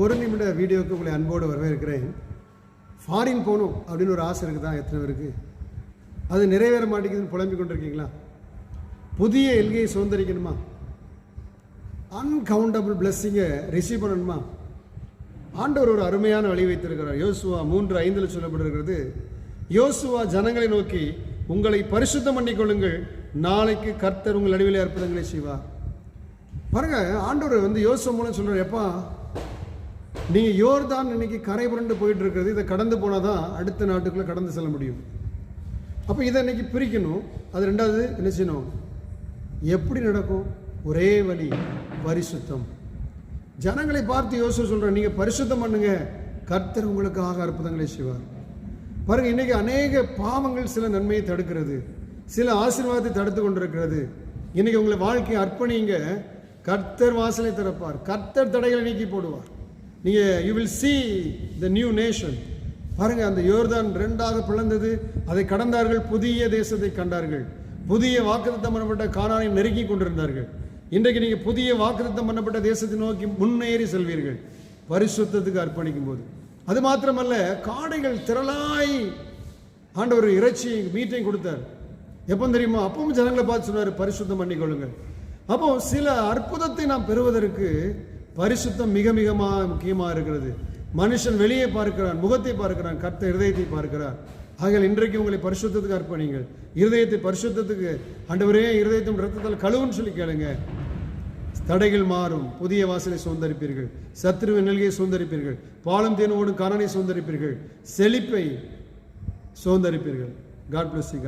ஒரு நிமிட வீடியோவுக்கு உங்களை அன்போடு வரவேற்கிறேன். ஃபாரின் போகணும் அப்படின்னு ஒரு ஆசை இருக்குதா? எத்தனை பேருக்கு அது நிறைவேற மாட்டேங்குதுன்னு புலம்பிக் கொண்டிருக்கீங்களா? புதிய எல்கையை சுதந்திரிக்கணுமா? அன்கவுண்டபிள் பிளெஸ்ஸிங்கை ரிசீவ் பண்ணணுமா? ஆண்டவர் ஒரு அருமையான வழி வைத்திருக்கிறார். யோசுவா 3:5 சொல்லப்படுகிறது, யோசுவா ஜனங்களை நோக்கி, உங்களை பரிசுத்தம் பண்ணிக்கொள்ளுங்கள், நாளைக்கு கர்த்தர் உங்கள் நடுவிலே அற்புதங்களை செய்வார். பாருங்க, ஆண்டவர் யோசுவா மூலம் சொல்றார், எப்பா நீங்கள் யோர்தான் இன்னைக்கு கரை புரண்டு போயிட்டு இருக்கிறது, இதை கடந்து போனால் தான் அடுத்த நாட்டுக்குள்ளே கடந்து செல்ல முடியும். அப்போ இதை இன்னைக்கு பிரிக்கணும். அது ரெண்டாவது என்ன செய்யணும்? எப்படி நடக்கும்? ஒரே வழி, பரிசுத்தம். ஜனங்களை பார்த்து யோசுவா சொல்கிறேன், நீங்கள் பரிசுத்தம் பண்ணுங்க, கர்த்தர் உங்களுக்காக அற்புதங்களை செய்வார். பாருங்க, இன்னைக்கு அநேக பாவங்கள் சில நன்மையை தடுக்கிறது, சில ஆசீர்வாதத்தை தடுத்து கொண்டிருக்கிறது. இன்னைக்கு உங்களை வாழ்க்கையை அர்ப்பணிங்க, கர்த்தர் வாசலை திறப்பார், கர்த்தர் தடைகளை நீக்கி போடுவார். நீங்கள் you will see the new nation. பாருங்க, அந்த யோர்தான் 2ஆக பிளந்தது, அதை கடந்தார்கள், புதிய தேசத்தை கண்டார்கள், புதிய வாக்குத்தத்தம் பண்ணப்பட்ட கானானை நெருங்கி கொண்டிருந்தார்கள். இன்றைக்கு நீங்கள் புதிய வாக்குத்தத்தம் பண்ணப்பட்ட தேசத்தை நோக்கி முன்னேறி செல்வீர்கள், பரிசுத்தத்துக்கு அர்ப்பணிக்கும் போது. அது மாத்திரமல்ல, காடைகள் திரளாய் ஆண்டவர் இறைச்சி மீட்டையும் கொடுத்தார். எப்போ தெரியுமா? அப்பவும் ஜனங்களை பார்த்து சொன்னார், பரிசுத்தம் பண்ணிக்கொள்ளுங்கள். அப்போ சில அற்புதத்தை நாம் பெறுவதற்கு பரிசுத்தம் மிக மிக முக்கியமாக இருக்கிறது. மனுஷன் வெளியே பார்க்கிறான், முகத்தை பார்க்கிறான், கர்த்தர் இருதயத்தை பார்க்கிறார். ஆகையால் இன்றைக்கு உங்களை பரிசுத்தத்துக்கு அர்ப்பணிங்கள், இருதயத்தை பரிசுத்தத்துக்கு. ஆண்டவரே, இருதயத்தின் இரத்தத்தால் கழுவுன்னு சொல்லி கேளுங்க. தடைகள் மாறும், புதிய வாசலை சுதந்தரிப்பீர்கள், சத்ருவின் நெல்கையை சுதந்தரிப்பீர்கள், பாலும் தேனோடும் கானானை சுதந்தரிப்பீர்கள், செழிப்பை சுதந்தரிப்பீர்கள். God bless you.